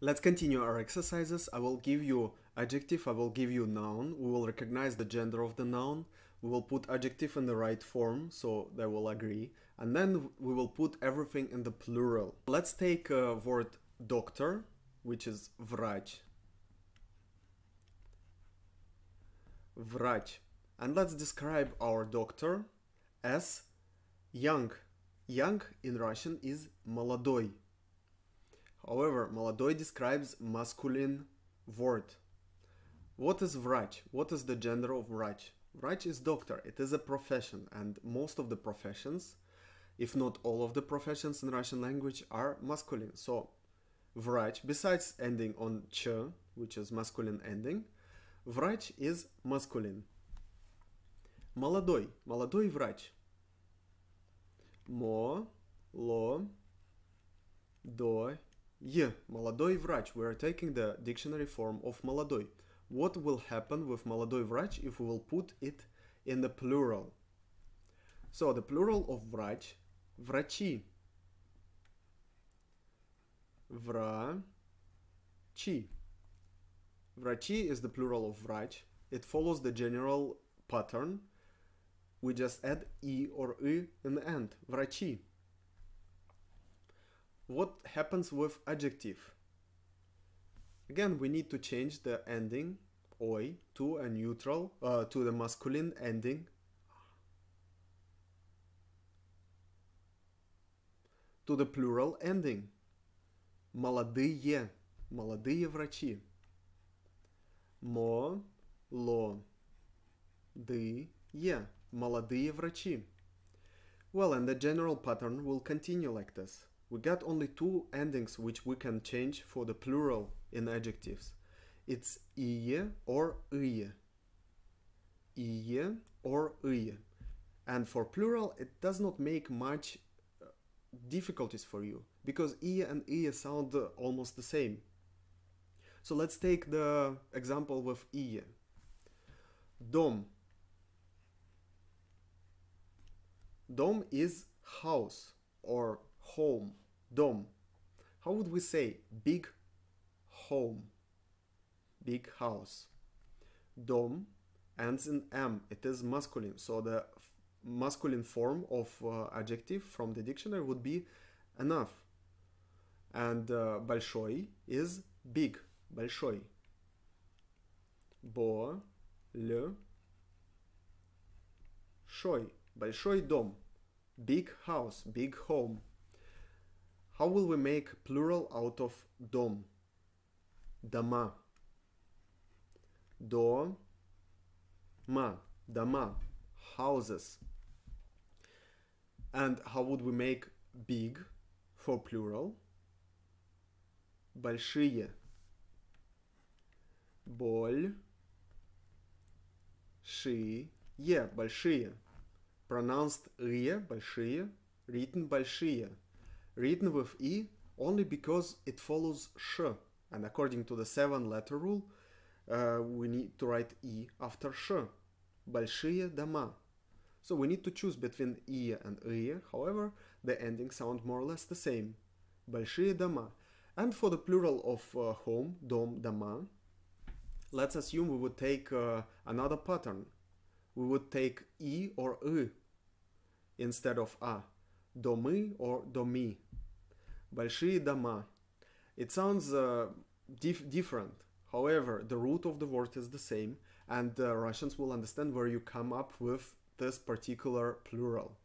Let's continue our exercises. I will give you adjective, I will give you noun. We will recognize the gender of the noun. We will put adjective in the right form, so they will agree. And then we will put everything in the plural. Let's take a word doctor, which is врач. Врач. And let's describe our doctor as young. Young in Russian is молодой. However, молодой describes masculine word. What is врач? What is the gender of врач? Врач is doctor. It is a profession, and most of the professions, if not all of the professions in Russian language, are masculine. So, врач, besides ending on ch, which is masculine ending, врач is masculine. Молодой. Молодой врач. Молодой врач. We are taking the dictionary form of молодой. What will happen with молодой врач if we will put it in the plural? So the plural of врач, врачи. Врачи. Врачи is the plural of врач. It follows the general pattern. We just add e or y in the end. Врачи. What happens with adjective? Again, we need to change the ending oi to a neutral, to the masculine ending. To the plural ending. Молодые. Молодые врачи. Молодые. Молодые врачи. Well, and the general pattern will continue like this. We got only two endings which we can change for the plural in adjectives. It's ие or ые. Ие or ые. And for plural, it does not make much difficulties for you, because ие and ие sound almost the same. So let's take the example with ие. Дом. Дом is house or home. Dom. How would we say big home? Big house. Dom ends in m. It is masculine. So the masculine form of adjective from the dictionary would be enough. And большой is big. Большой. Большой. Большой дом. Big house. Big home. How will we make plural out of дом? Дома. Дома. Дома. Houses. And how would we make big for plural? Большие. Большие. Большие. Pronounced rie, большие. Written большие. Written with e only because it follows sh, and according to the 7-letter rule, we need to write e after sh. Большие дома. So we need to choose between и and rie. However, the endings sound more or less the same. Большие дома. And for the plural of home, дом, дома, let's assume we would take another pattern. We would take и or y instead of a. Домы or доми. Большие дома. It sounds different. However, the root of the word is the same, and Russians will understand where you come up with this particular plural.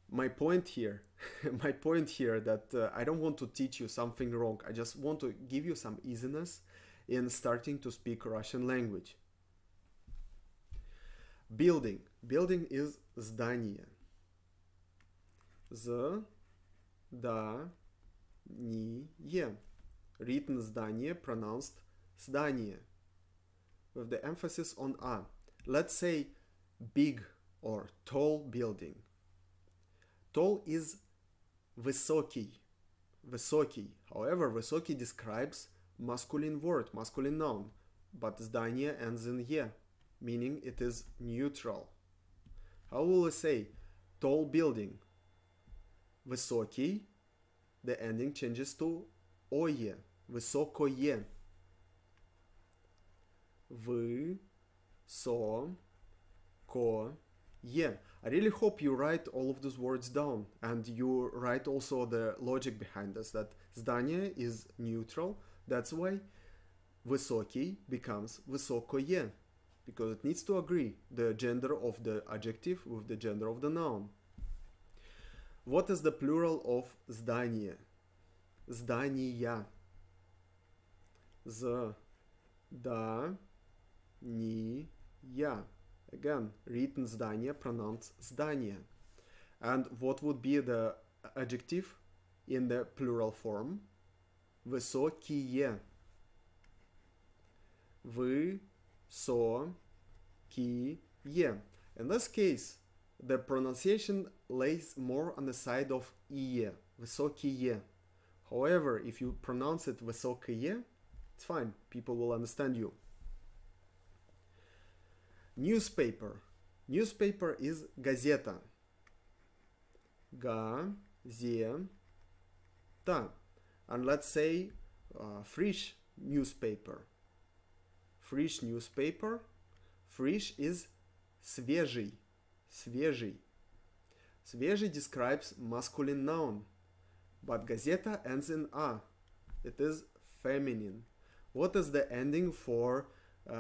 My point here that I don't want to teach you something wrong. I just want to give you some easiness in starting to speak Russian language. Building. Building is здание. Здание. Written здание, pronounced здание, with the emphasis on a. Let's say big or tall building. Tall is высокий. Высокий. However, высокий describes masculine word, masculine noun, but здание ends in ye, meaning it is neutral. How will I say tall building? Высокий the ending changes to oye. Высокое. Высокое. I really hope you write all of those words down and you write also the logic behind this, that здание is neutral. That's why высокий becomes высокое, because it needs to agree the gender of the adjective with the gender of the noun. What is the plural of здание? Здания. Здания. Again, written здание, pronounced здание. And what would be the adjective in the plural form? Высокие. Высокие. In this case, the pronunciation lays more on the side of ие. Высокие. However, if you pronounce it высокие, it's fine. People will understand you. Newspaper. Newspaper is газета. Газета. And let's say fresh newspaper. Fresh newspaper. Fresh is свежий. Свежий. Свежий describes masculine noun. But газета ends in a. It is feminine. What is the ending for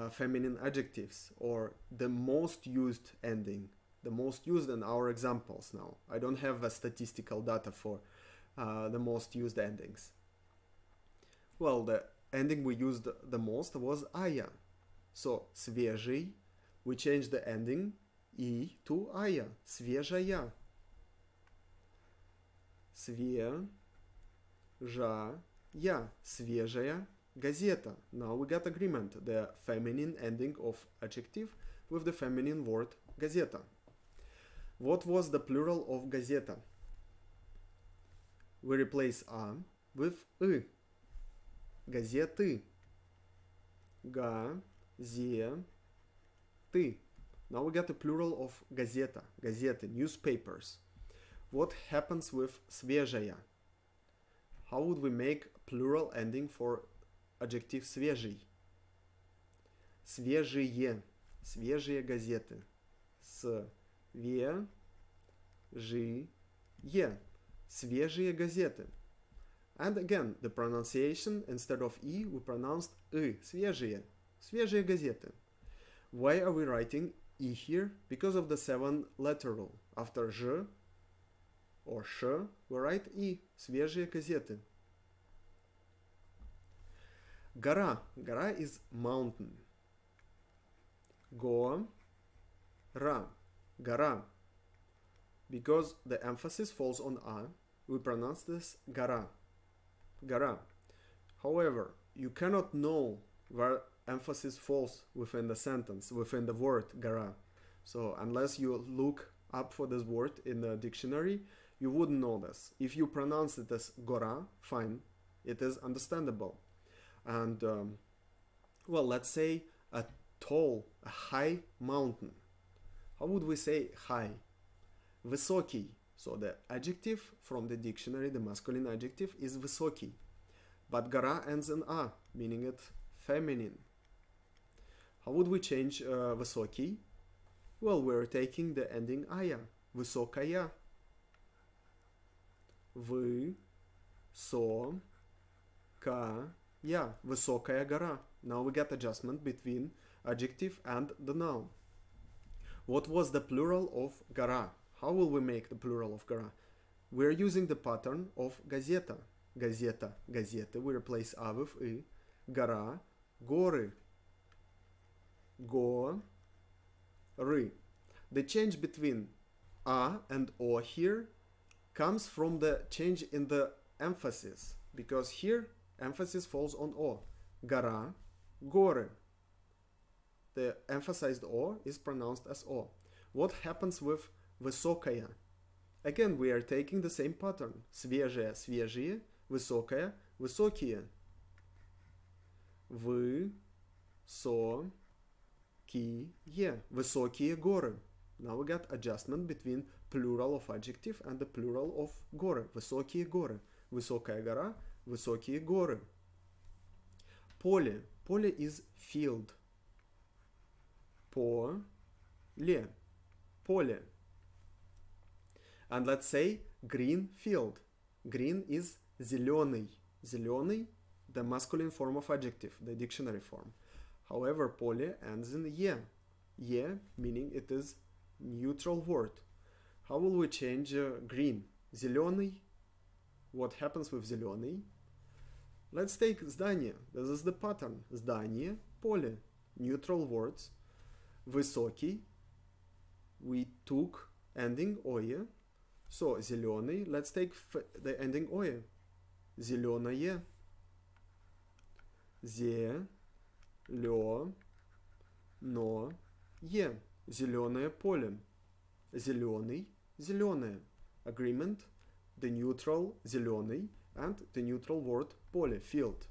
feminine adjectives, or the most used ending? The most used in our examples now. I don't have a statistical data for the most used endings. Well, the ending we used the most was ая. So, свежий, we changed the ending и to ая. Свежая. Свежая. Свежая газета. Now we got agreement. The feminine ending of adjective with the feminine word газета. What was the plural of газета? We replace a with y. Газеты. Газеты. Now we got the plural of газета. Газеты, newspapers. What happens with свежая? How would we make plural ending for adjective свежий? Свежие. Свежие газеты. Свежие. Свежие газеты. And again, the pronunciation, instead of e, we pronounced y. Свежие. Свежие газеты. Why are we writing e here? Because of the 7-letter rule. After ж or sh, we write и. Свежие газеты. Гора. Гора is mountain. Гора. Гора. Because the emphasis falls on a, we pronounce this гора. Гора. However, you cannot know where emphasis falls within the sentence, within the word гора. So unless you look up for this word in the dictionary, you wouldn't know this. If you pronounce it as гора, fine, it is understandable. And well, let's say a tall, a high mountain. How would we say high? Высокий. So the adjective from the dictionary, the masculine adjective, is высокий. But гора ends in a, meaning it feminine. How would we change высокий? Well, we're taking the ending ая. Высокая. Высокая. Высокая гора. Now we get adjustment between adjective and the noun. What was the plural of гора? How will we make the plural of гора? We're using the pattern of газета. Газета, газеты. We replace a with y. Гора, горы. Горы. The change between a and o here comes from the change in the emphasis, because here emphasis falls on o. Гора, горы. The emphasized o is pronounced as o. What happens with высокая? Again, we are taking the same pattern. Свежая, свежие. Высокая, высокие. Высокие горы. Now we got adjustment between plural of adjective and the plural of горы. Высокие горы. высокая гора, высокие горы. Поле. Поле is field. Поле. Поле. And let's say green field. Green is зеленый. Зеленый, the masculine form of adjective, the dictionary form. However, поле ends in ye. Ye, meaning it is neutral word. How will we change green? Зеленый. What happens with зеленый? Let's take здание. This is the pattern. Здание, поле. Neutral words. Высокий. We took ending ое. So, зеленый. Let's take the ending ое. Зеленое. Зе. Лё. Но. Е. Зеленое поле. Зеленый. Зеленое. Agreement. The neutral зеленый and the neutral word поле, field.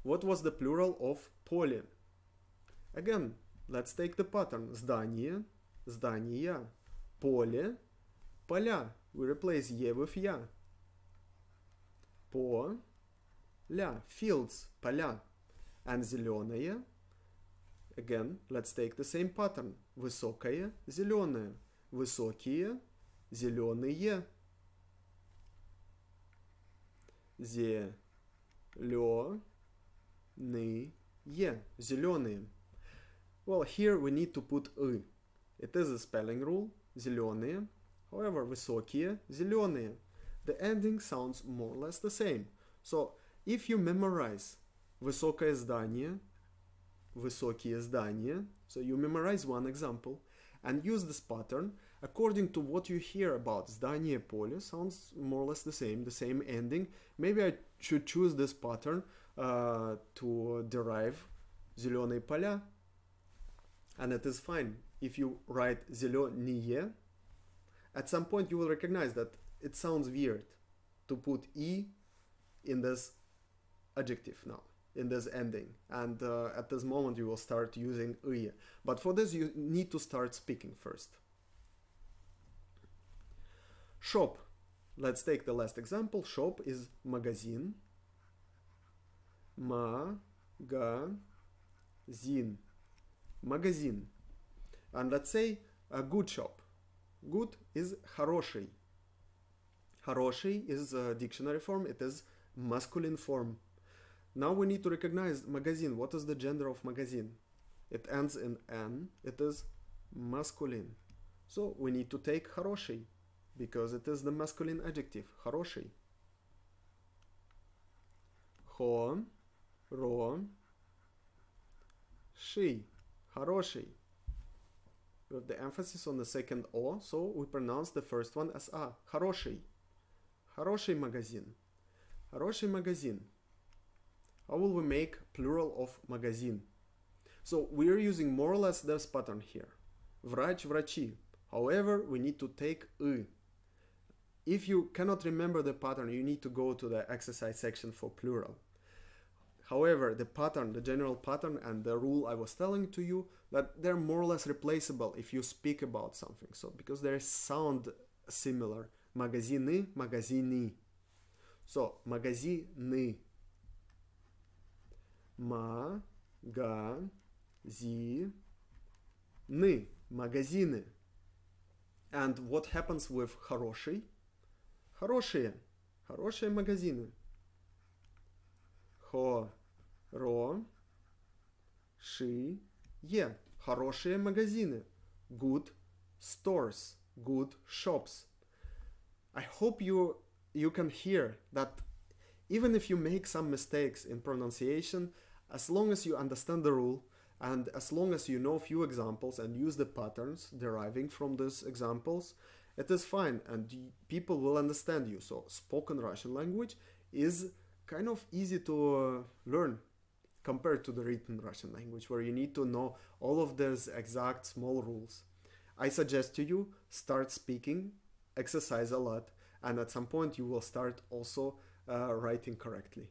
What was the plural of поле? Again, let's take the pattern. Здание, здания, поле, поля. We replace е with я. Поля, fields, поля. And зеленое. Again, let's take the same pattern. Высокое, зеленое. Высокие, зеленые. Зеленые. Зеленые. Well, here we need to put «ы». It is a spelling rule. Зеленые. However, высокие, зеленые. The ending sounds more or less the same. So, if you memorize высокое здание, высокие здания, so you memorize one example and use this pattern, according to what you hear about здание, поле, sounds more or less the same ending. Maybe I should choose this pattern to derive зеленые поля. And it is fine. If you write зеленые, at some point you will recognize that it sounds weird to put «и» in this adjective now, in this ending. And at this moment you will start using «ы». But for this you need to start speaking first. Shop. Let's take the last example. Shop is магазин. Магазин. Магазин. And let's say a good shop. Good is хороший. Хороший is a dictionary form. It is masculine form. Now we need to recognize магазин. What is the gender of магазин? It ends in N. It is masculine. So we need to take хороший, because it is the masculine adjective. Хороший. Хороший. Хороший. With the emphasis on the second O, so we pronounce the first one as A. Хороший. Хороший магазин. Хороший магазин. How will we make plural of магазин? So we are using more or less this pattern here. Врач, врачи. However, we need to take «ы». If you cannot remember the pattern, you need to go to the exercise section for plural. However, the pattern, the general pattern and the rule I was telling to you, that they're more or less replaceable if you speak about something. So, because they sound similar. Магазины, магазины. So, магазины. Магазины. Магазины. And what happens with хороший? Хорошие. Хорошие магазины. Хорошие. Хорошие магазины. Good stores. Good shops. I hope you can hear that even if you make some mistakes in pronunciation, as long as you understand the rule and as long as you know a few examples and use the patterns deriving from these examples, it is fine and people will understand you. So spoken Russian language is kind of easy to learn compared to the written Russian language, where you need to know all of these exact small rules. I suggest to you, start speaking, exercise a lot, and at some point you will start also writing correctly.